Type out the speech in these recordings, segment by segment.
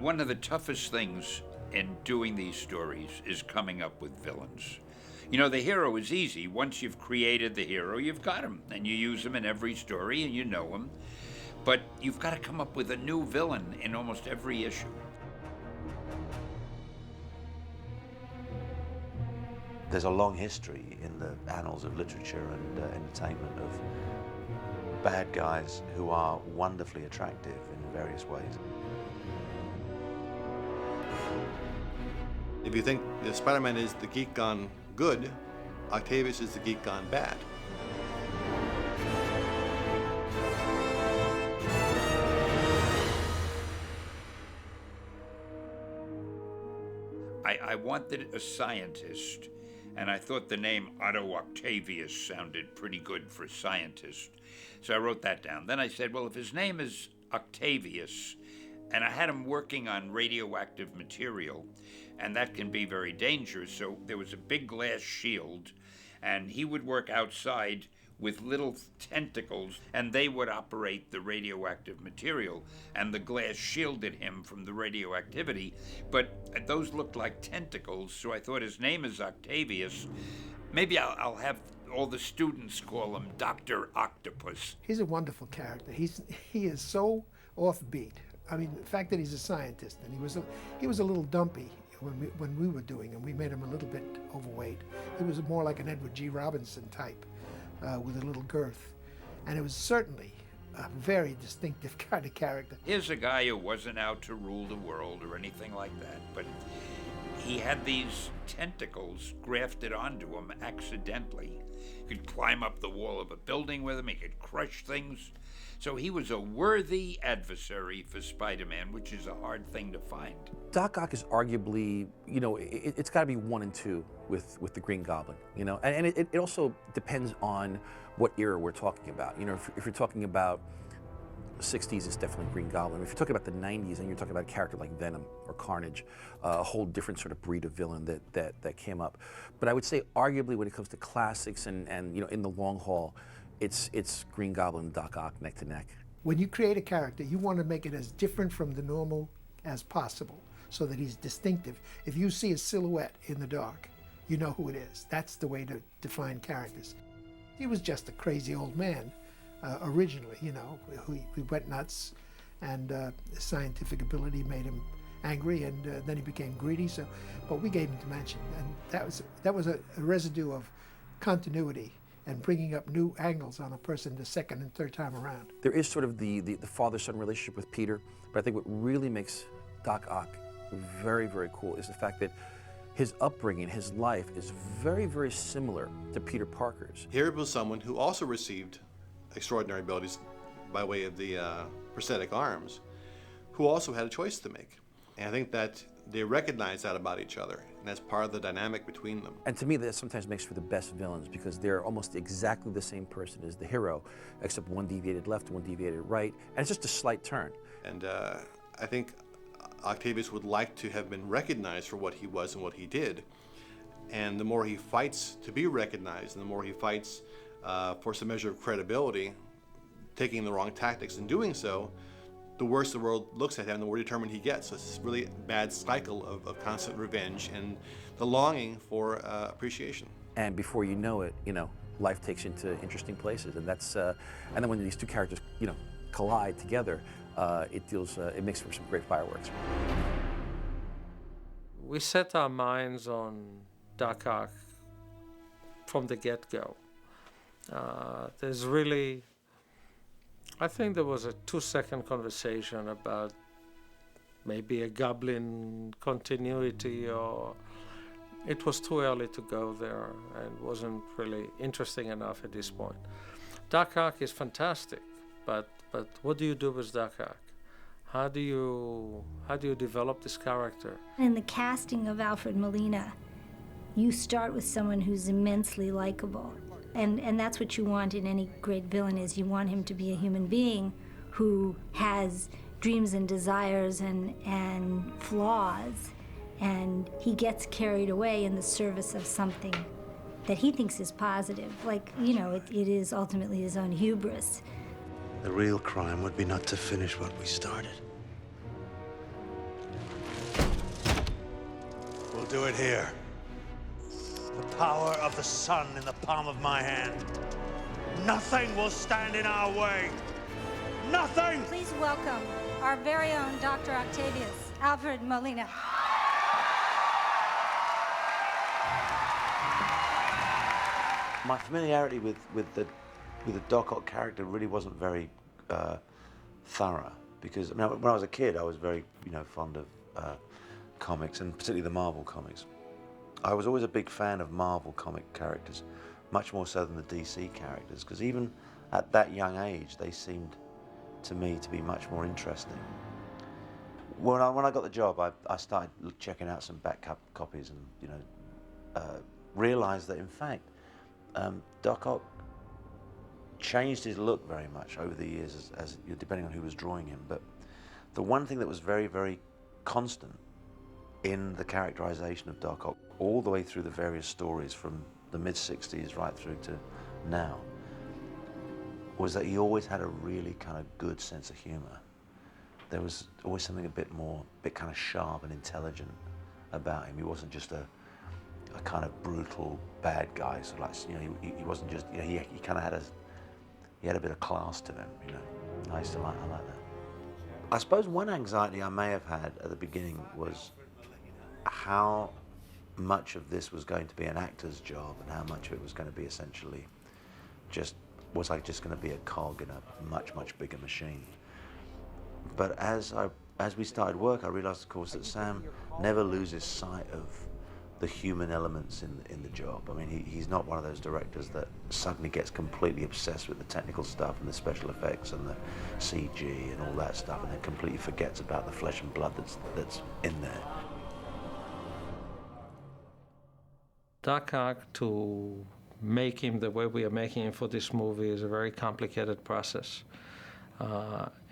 One of the toughest things in doing these stories is coming up with villains. You know, the hero is easy. Once you've created the hero, you've got him, and you use him in every story, and you know him. But you've got to come up with a new villain in almost every issue. There's a long history in the annals of literature and entertainment of bad guys who are wonderfully attractive in various ways. If you think that Spider-Man is the geek gone good, Octavius is the geek gone bad. I wanted a scientist, and I thought the name Otto Octavius sounded pretty good for scientist. So I wrote that down. Then I said, well, if his name is Octavius, and I had him working on radioactive material, and that can be very dangerous, so there was a big glass shield, and he would work outside with little tentacles, and they would operate the radioactive material, and the glass shielded him from the radioactivity. But those looked like tentacles, so I thought his name is Octavius. Maybe I'll have all the students call him Dr. Octopus. He's a wonderful character. He is so offbeat. I mean, the fact that he's a scientist, and he was a little dumpy when we were doing him. We made him a little bit overweight. He was more like an Edward G. Robinson type. With a little girth. And it was certainly a very distinctive kind of character. Here's a guy who wasn't out to rule the world or anything like that, but he had these tentacles grafted onto him accidentally. He could climb up the wall of a building with them, he could crush things. So he was a worthy adversary for Spider-Man, which is a hard thing to find. Doc Ock is arguably, you know, it's got to be 1 and 2 with the Green Goblin, you know, and it also depends on what era we're talking about. You know, if you're talking about the 60s, it's definitely Green Goblin. If you're talking about the 90s and you're talking about a character like Venom or Carnage, a whole different sort of breed of villain that came up. But I would say arguably when it comes to classics and you know, in the long haul, it's Green Goblin and Doc Ock neck to neck. When you create a character, you want to make it as different from the normal as possible so that he's distinctive. If you see a silhouette in the dark, you know who it is. That's the way to define characters. He was just a crazy old man originally, you know, who went nuts, and scientific ability made him angry, and then he became greedy. So, but we gave him dimension, and that was a residue of continuity and bringing up new angles on a person the second and third time around. There is sort of the father-son relationship with Peter, but I think what really makes Doc Ock very, very cool is the fact that his upbringing, his life is very, very similar to Peter Parker's. Here was someone who also received extraordinary abilities by way of the prosthetic arms, who also had a choice to make. And I think that they recognize that about each other, and that's part of the dynamic between them. And to me, that sometimes makes for the best villains, because they're almost exactly the same person as the hero, except one deviated left, one deviated right, and it's just a slight turn. And I think Octavius would like to have been recognized for what he was and what he did. And the more he fights to be recognized, and the more he fights for some measure of credibility, taking the wrong tactics and doing so, the worse the world looks at him, the more determined he gets. So it's this really bad cycle of constant revenge and the longing for appreciation. And before you know it, you know, life takes you into interesting places, and that's and then when these two characters, you know, collide together, it makes for some great fireworks. We set our minds on Doc Ock from the get-go. There's really, I think there was a 2-second conversation about maybe a goblin continuity, or it was too early to go there and wasn't really interesting enough at this point. Doc Ock is fantastic, but what do you do with Doc Ock? How do you develop this character? In the casting of Alfred Molina, you start with someone who's immensely likable. And that's what you want in any great villain, is you want him to be a human being who has dreams and desires and flaws, and he gets carried away in the service of something that he thinks is positive. Like, you know, it is ultimately his own hubris. The real crime would be not to finish what we started. do it here. The power of the sun in the palm of my hand. Nothing will stand in our way. Nothing! Please welcome our very own Dr. Octavius, Alfred Molina. My familiarity with the Doc Ock character really wasn't very thorough, because I mean, when I was a kid, I was very fond of comics, and particularly the Marvel comics. I was always a big fan of Marvel comic characters, much more so than the DC characters, because even at that young age, they seemed to me to be much more interesting. When I got the job, I started checking out some back copies, and realized that in fact Doc Ock changed his look very much over the years, as depending on who was drawing him. But the one thing that was very, very constant in the characterization of Doc Ock, all the way through the various stories from the mid-60s right through to now, was that he always had a really kind of good sense of humor. There was always something a bit kind of sharp and intelligent about him. He wasn't just a kind of brutal bad guy. So like, he wasn't just, he kind of had a bit of class to him, I like that. I suppose one anxiety I may have had at the beginning was how much of this was going to be an actor's job and how much of it was going to be essentially just going to be a cog in a much, much bigger machine. But as we started work, I realized, of course, that Sam never loses sight of the human elements in the job. I mean, he's not one of those directors that suddenly gets completely obsessed with the technical stuff and the special effects and the CG and all that stuff, and then completely forgets about the flesh and blood that's in there. Doc Ock, to make him the way we are making him for this movie, is a very complicated process.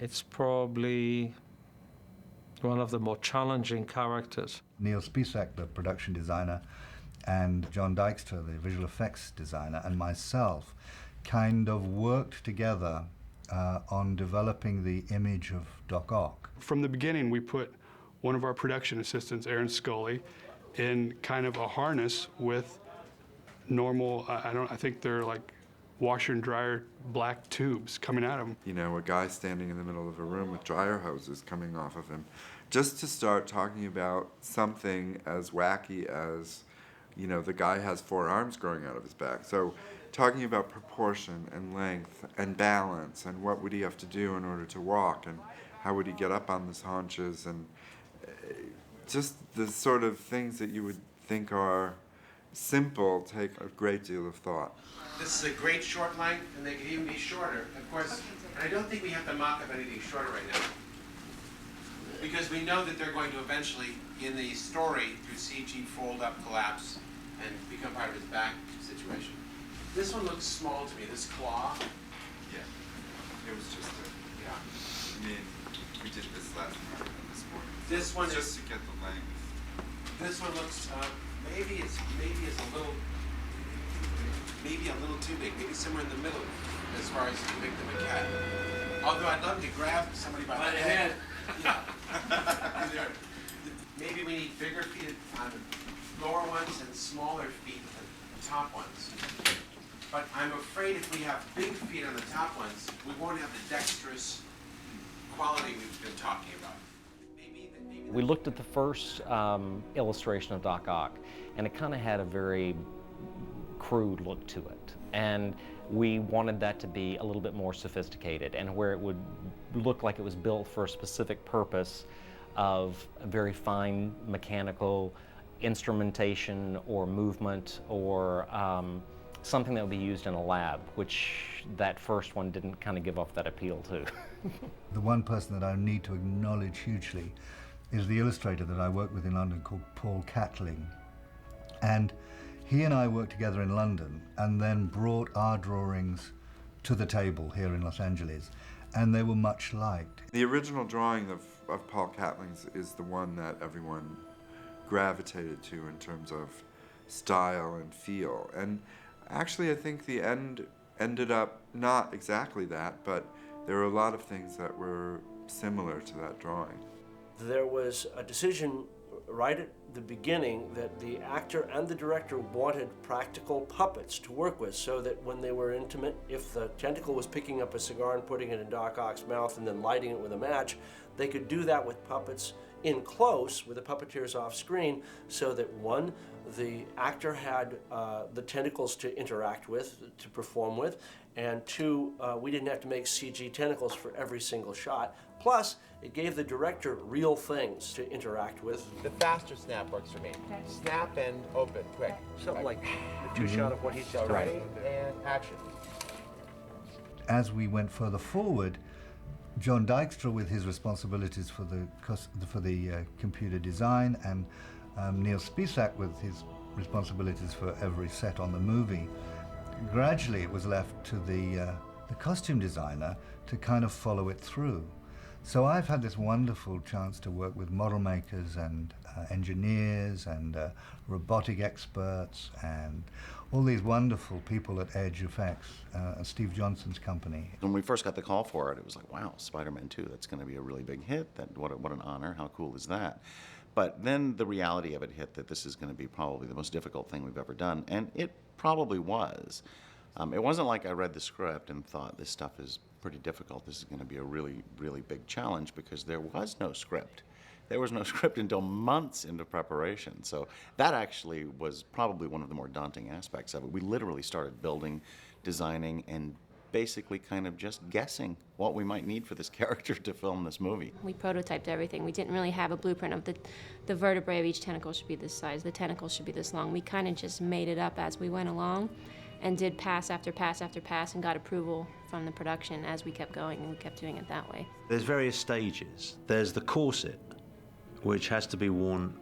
It's probably one of the more challenging characters. Neil Spisak, the production designer, and John Dykstra, the visual effects designer, and myself kind of worked together on developing the image of Doc Ock. From the beginning, we put one of our production assistants, Aaron Scully, in kind of a harness with normal, I think they're like washer and dryer black tubes coming at him. A guy standing in the middle of a room with dryer hoses coming off of him. Just to start talking about something as wacky as, the guy has 4 arms growing out of his back. So talking about proportion and length and balance and what would he have to do in order to walk and how would he get up on his haunches, and just the sort of things that you would think are simple take a great deal of thought. This is a great short length, and they could even be shorter. Of course, and I don't think we have to mock up anything shorter right now, because we know that they're going to eventually, in the story, through CG, fold up, collapse, and become part of his back situation. This one looks small to me, this claw. Yeah, it was just we did this last night and this morning. This one just to get the length. This one looks, maybe it's a little too big, maybe somewhere in the middle as far as the victim of cat. Although I'd love to grab somebody by the head. Yeah. Maybe we need bigger feet on the lower ones and smaller feet on the top ones. But I'm afraid if we have big feet on the top ones, we won't have the dexterous quality we've been talking about. We looked at the first illustration of Doc Ock, and it kind of had a very crude look to it. And we wanted that to be a little bit more sophisticated, and where it would look like it was built for a specific purpose of very fine mechanical instrumentation or movement or something that would be used in a lab, which that first one didn't kind of give off that appeal to. The one person that I need to acknowledge hugely is the illustrator that I work with in London called Paul Catling. And he and I worked together in London and then brought our drawings to the table here in Los Angeles, and they were much liked. The original drawing of Paul Catling's is the one that everyone gravitated to in terms of style and feel. And actually, I think the end ended up not exactly that, but there were a lot of things that were similar to that drawing. There was a decision right at the beginning that the actor and the director wanted practical puppets to work with, so that when they were intimate, if the tentacle was picking up a cigar and putting it in Doc Ock's mouth and then lighting it with a match, they could do that with puppets in close, with the puppeteers off screen, so that one, the actor had the tentacles to interact with, to perform with, and two, we didn't have to make CG tentacles for every single shot. Plus, it gave the director real things to interact with. The faster snap works for me. Okay. Snap and open, quick. Something like a two-shot of what he said. Ready and action. As we went further forward, John Dykstra, with his responsibilities for the computer design, and Neil Spisak with his responsibilities for every set on the movie, gradually it was left to the costume designer to kind of follow it through. So I've had this wonderful chance to work with model makers and engineers and robotic experts and all these wonderful people at Edge Effects, Steve Johnson's company. When we first got the call for it, it was like, wow, Spider-Man 2, that's going to be a really big hit. What an honor, how cool is that? But then the reality of it hit that this is going to be probably the most difficult thing we've ever done, and it probably was. It wasn't like I read the script and thought this stuff is pretty difficult, this is going to be a really, really big challenge, because there was no script. There was no script until months into preparation. So that actually was probably one of the more daunting aspects of it. We literally started building, designing, and basically kind of just guessing what we might need for this character to film this movie. We prototyped everything. We didn't really have a blueprint of the vertebrae of each tentacle should be this size, the tentacle should be this long. We kind of just made it up as we went along and did pass after pass after pass and got approval from the production as we kept going, and we kept doing it that way. There's various stages. There's the corset, which has to be worn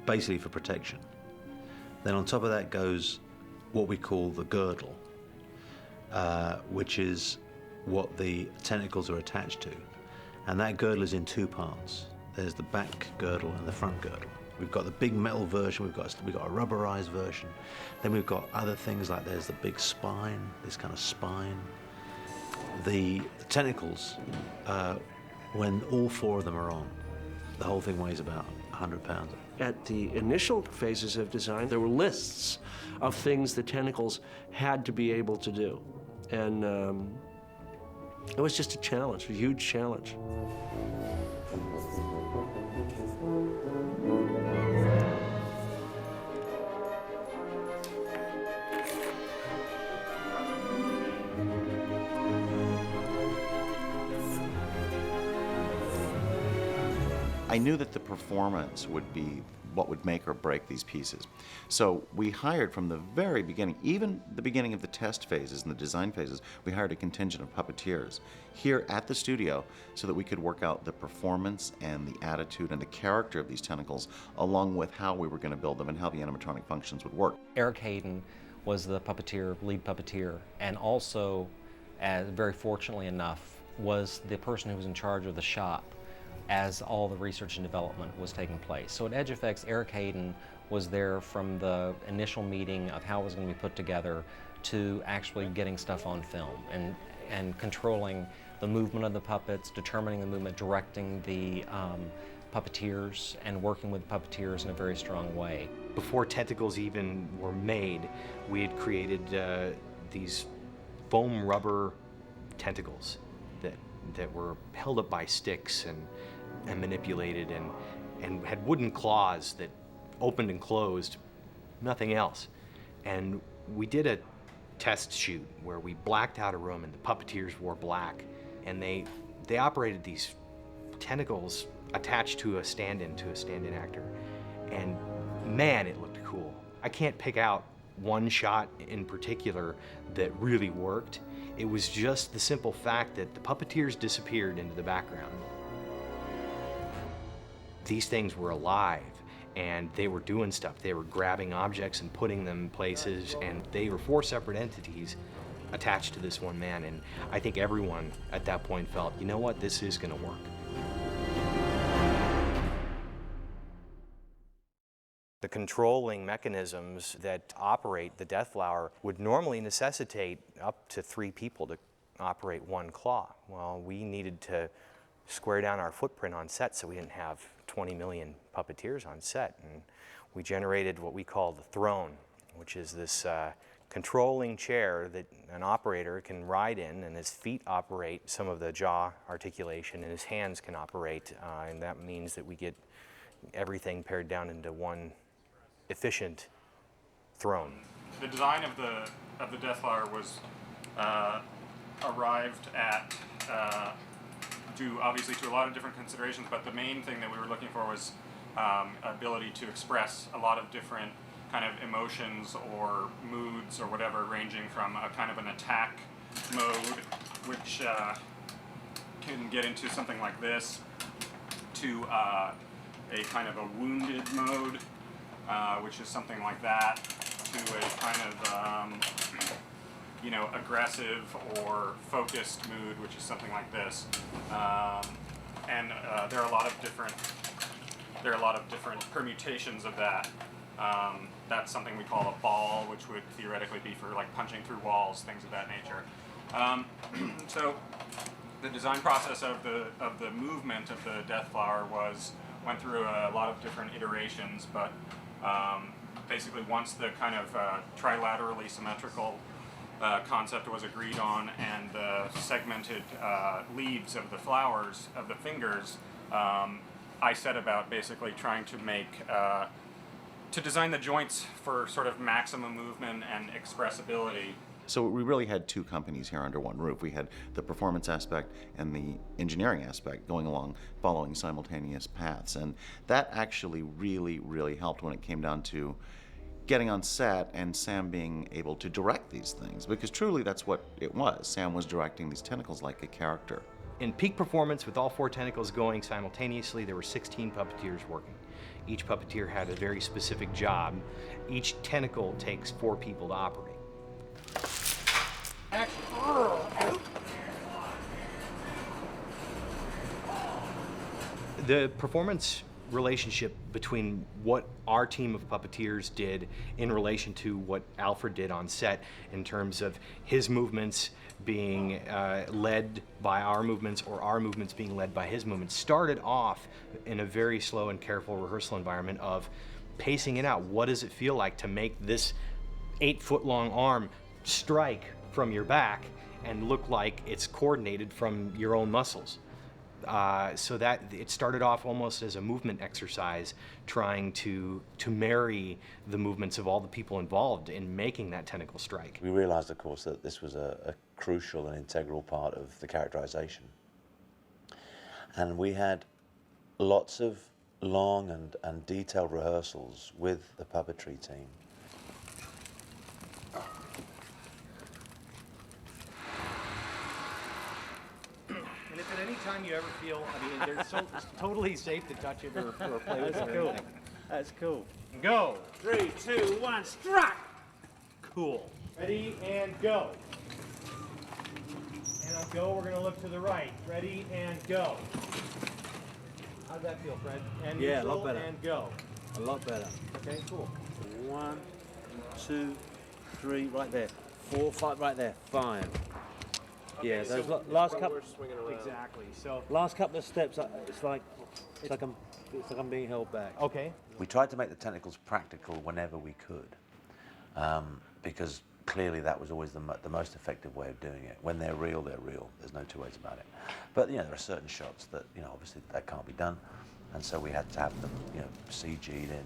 basically for protection. Then on top of that goes what we call the girdle, which is what the tentacles are attached to. And that girdle is in two parts. There's the back girdle and the front girdle. We've got the big metal version, we've got a rubberized version. Then we've got other things like there's the big spine, this kind of spine. The tentacles, when all four of them are on, the whole thing weighs about 100 pounds. At the initial phases of design, there were lists of things the tentacles had to be able to do. And it was just a challenge, a huge challenge. I knew that the performance would be what would make or break these pieces. So we hired from the very beginning, even the beginning of the test phases and the design phases, we hired a contingent of puppeteers here at the studio so that we could work out the performance and the attitude and the character of these tentacles, along with how we were going to build them and how the animatronic functions would work. Eric Hayden was the puppeteer, lead puppeteer, and also, very fortunately enough, was the person who was in charge of the shop as all the research and development was taking place. So at Edge Effects, Eric Hayden was there from the initial meeting of how it was going to be put together to actually getting stuff on film and controlling the movement of the puppets, determining the movement, directing the puppeteers, and working with puppeteers in a very strong way. Before tentacles even were made, we had created these foam rubber tentacles that were held up by sticks and manipulated and had wooden claws that opened and closed, nothing else. And we did a test shoot where we blacked out a room and the puppeteers wore black, and they operated these tentacles attached to a stand-in actor. And man, it looked cool. I can't pick out one shot in particular that really worked. It was just the simple fact that the puppeteers disappeared into the background. These things were alive, and they were doing stuff. They were grabbing objects and putting them places, and they were four separate entities attached to this one man. And I think everyone at that point felt, you know what, this is gonna work. The controlling mechanisms that operate the Death Flower would normally necessitate up to 3 people to operate one claw. Well, we needed to square down our footprint on set so we didn't have 20 million puppeteers on set. And we generated what we call the throne, which is this controlling chair that an operator can ride in, and his feet operate some of the jaw articulation, and his hands can operate, and that means that we get everything pared down into one efficient throne. The design of the Death Flower was arrived at due obviously to a lot of different considerations, but the main thing that we were looking for was ability to express a lot of different kind of emotions or moods or whatever, ranging from a kind of an attack mode, which can get into something like this, to a kind of a wounded mode, which is something like that, to a kind of you know, aggressive or focused mood, which is something like this. And there are a lot of different permutations of that. That's something we call a ball, which would theoretically be for like punching through walls, things of that nature. So the design process of the movement of the Death Flower went through a lot of different iterations, but basically once the kind of trilaterally symmetrical concept was agreed on and the segmented leaves of the flowers, of the fingers, I set about basically trying to make to design the joints for sort of maximum movement and expressibility. So we really had two companies here under one roof. We had the performance aspect and the engineering aspect going along, following simultaneous paths. And that actually really, really helped when it came down to getting on set and Sam being able to direct these things, because truly that's what it was. Sam was directing these tentacles like a character. In peak performance, with all 4 tentacles going simultaneously, there were 16 puppeteers working. Each puppeteer had a very specific job. Each tentacle takes 4 people to operate. The performance relationship between what our team of puppeteers did in relation to what Alfred did on set, in terms of his movements being led by our movements or our movements being led by his movements, started off in a very slow and careful rehearsal environment of pacing it out. What does it feel like to make this 8-foot-long arm strike from your back and look like it's coordinated from your own muscles? So that it started off almost as a movement exercise, trying to marry the movements of all the people involved in making that tentacle strike. We realized, of course, that this was a crucial and integral part of the characterization. And we had lots of long and detailed rehearsals with the puppetry team. And if at any time you ever feel, I mean, it's totally safe to touch it or play with it or anything. That's cool. Go. 3, 2, 1, strike! Cool. Ready, and go. And on go, we're going to look to the right. Ready, and go. How'd that feel, Fred? And yeah, neutral, a lot better. And go. A lot better. Okay, cool. 1, 2, 3, right there. 4, 5, right there. 5. Okay, yeah, those so last couple. Exactly. So last couple of steps, it's like I'm being held back. Okay. We tried to make the tentacles practical whenever we could, because clearly that was always the most effective way of doing it. When they're real, they're real. There's no two ways about it. But you know, there are certain shots that obviously that can't be done, and so we had to have them CG'd in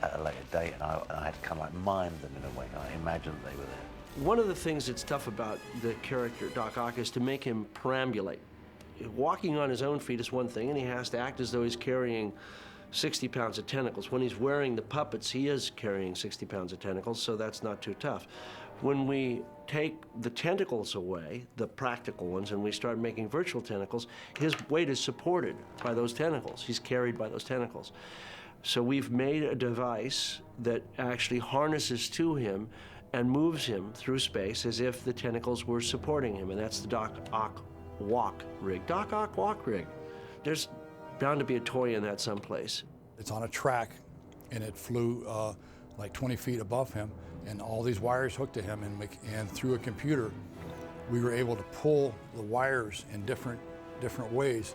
at a later date, and I had to kind of like mime them in a way. I imagined they were there. One of the things that's tough about the character, Doc Ock, is to make him perambulate. Walking on his own feet is one thing, and he has to act as though he's carrying 60 pounds of tentacles. When he's wearing the puppets, he is carrying 60 pounds of tentacles, so that's not too tough. When we take the tentacles away, the practical ones, and we start making virtual tentacles, his weight is supported by those tentacles. He's carried by those tentacles. So we've made a device that actually harnesses to him and moves him through space as if the tentacles were supporting him, and that's the Doc Ock walk rig. Doc Ock walk rig. There's bound to be a toy in that someplace. It's on a track, and it flew like 20 feet above him, and all these wires hooked to him, and through a computer, we were able to pull the wires in different ways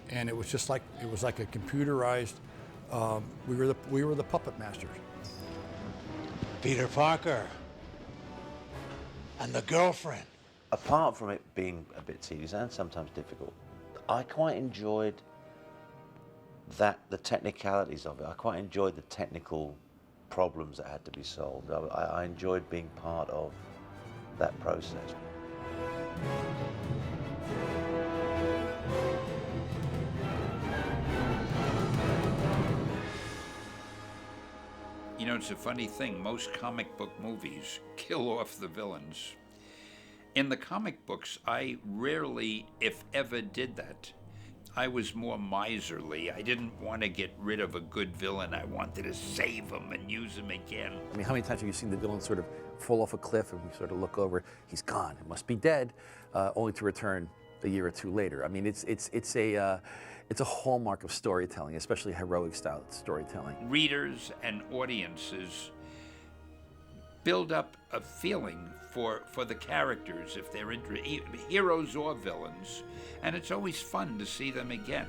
and it was just like a computerized. We were the puppet masters. Peter Parker and the girlfriend. Apart from it being a bit tedious and sometimes difficult, I quite enjoyed the technicalities of it. I quite enjoyed the technical problems that had to be solved. I enjoyed being part of that process. You know, it's a funny thing. Most comic book movies kill off the villains. In the comic books, I rarely, if ever, did that. I was more miserly. I didn't want to get rid of a good villain. I wanted to save him and use him again. I mean, how many times have you seen the villain sort of fall off a cliff and we sort of look over, he's gone, he must be dead, only to return a year or two later? I mean, it's a hallmark of storytelling, especially heroic style storytelling. Readers and audiences build up a feeling for the characters if they're heroes or villains, and it's always fun to see them again.